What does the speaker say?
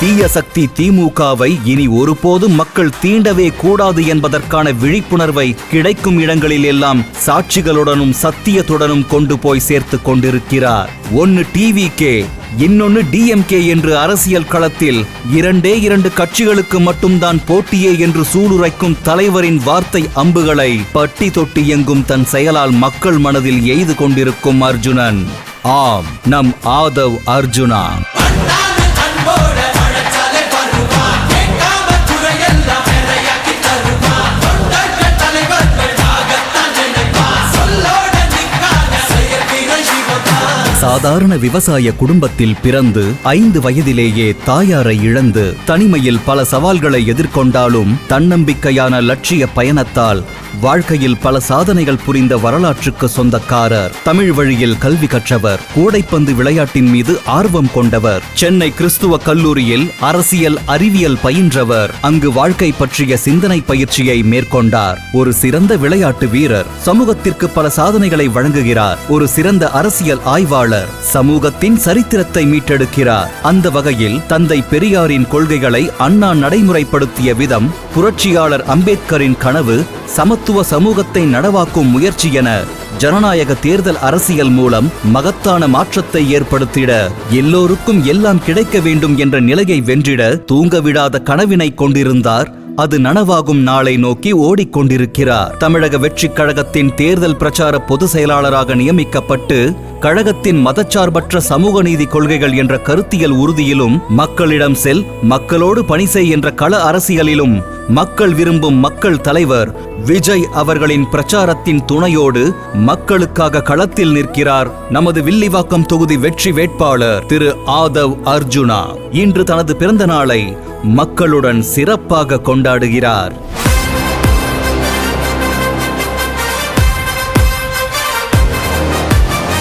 தீய சக்தி திமுகவை இனி ஒருபோதும் மக்கள் தீண்டவே கூடாது என்பதற்கான விழிப்புணர்வை கிடைக்கும் இடங்களில் எல்லாம் சாட்சிகளுடனும் சத்தியத்துடனும் கொண்டு போய் சேர்த்து கொண்டிருக்கிறார். ஒன்னு டிவிகே, இன்னொன்னு டிஎம்கே என்று அரசியல் களத்தில் இரண்டு கட்சிகளுக்கு மட்டும்தான் போட்டியே என்று சூளுரைக்கும் தலைவரின் வார்த்தை அம்புகளை பட்டி தொட்டி எங்கும் தன் செயலால் மக்கள் மனதில் எய்து கொண்டிருக்கும் அர்ஜுனன். ஆம், நம் ஆதவ் அர்ஜுனா. சாதாரண விவசாய குடும்பத்தில் பிறந்து 5 வயதிலேயே தாயாரை இழந்து தனிமையில் பல சவால்களை எதிர்கொண்டாலும் தன்னம்பிக்கையான லட்சிய பயணத்தால் வாழ்க்கையில் பல சாதனைகள் புரிந்த வரலாற்றுக்கு சொந்தக்காரர். தமிழ் வழியில் கல்வி கற்றவர், கூடைப்பந்து விளையாட்டின் மீது ஆர்வம் கொண்டவர். சென்னை கிறிஸ்துவ கல்லூரியில் அரசியல் அறிவியல் பயின்றவர். அங்கு வாழ்க்கை பற்றிய சிந்தனை பயிற்சியை மேற்கொண்டார். ஒரு சிறந்த விளையாட்டு வீரர், சமூகத்திற்கு பல சாதனைகளை வழங்குகிறார். ஒரு சிறந்த அரசியல் ஆய்வாளர், சமூகத்தின் சரித்திரத்தை மீட்டெடுக்கிறார். அந்த வகையில் தந்தை பெரியாரின் கொள்கைகளை அண்ணா நடைமுறைப்படுத்திய விதம், புரட்சியாளர் அம்பேத்கரின் கனவு, சமத்துவ சமூகத்தை நடவாக்கும் முயற்சி என ஜனநாயக தேர்தல் அரசியல் மூலம் மகத்தான மாற்றத்தை ஏற்படுத்திட, எல்லோருக்கும் எல்லாம் கிடைக்க வேண்டும் என்ற நிலையை வென்றிட தூங்கவிடாத கனவினை கொண்டிருந்தார். அது நனவாகும் நாளை நோக்கி ஓடிக்கொண்டிருக்கிறார். தமிழக வெற்றி கழகத்தின் தேர்தல் பிரச்சார பொதுச் செயலாளராக நியமிக்கப்பட்டு கழகத்தின் மதச்சார்பற்ற சமூக நீதி கொள்கைகள் என்ற கருத்தியல் உறுதியிலும், மக்களிடம் செல், மக்களோடு பணி செய் என்ற கள அரசியலிலும் மக்கள் விரும்பும் மக்கள் தலைவர் விஜய் அவர்களின் பிரச்சாரத்தின் துணையோடு மக்களுக்காக களத்தில் நிற்கிறார் நமது வில்லிவாக்கம் தொகுதி வெற்றி வேட்பாளர் திரு ஆதவ் அர்ஜுனா. இன்று தனது பிறந்த நாளை மக்களுடன் சிறப்பாக கொண்டாடுகிறார்.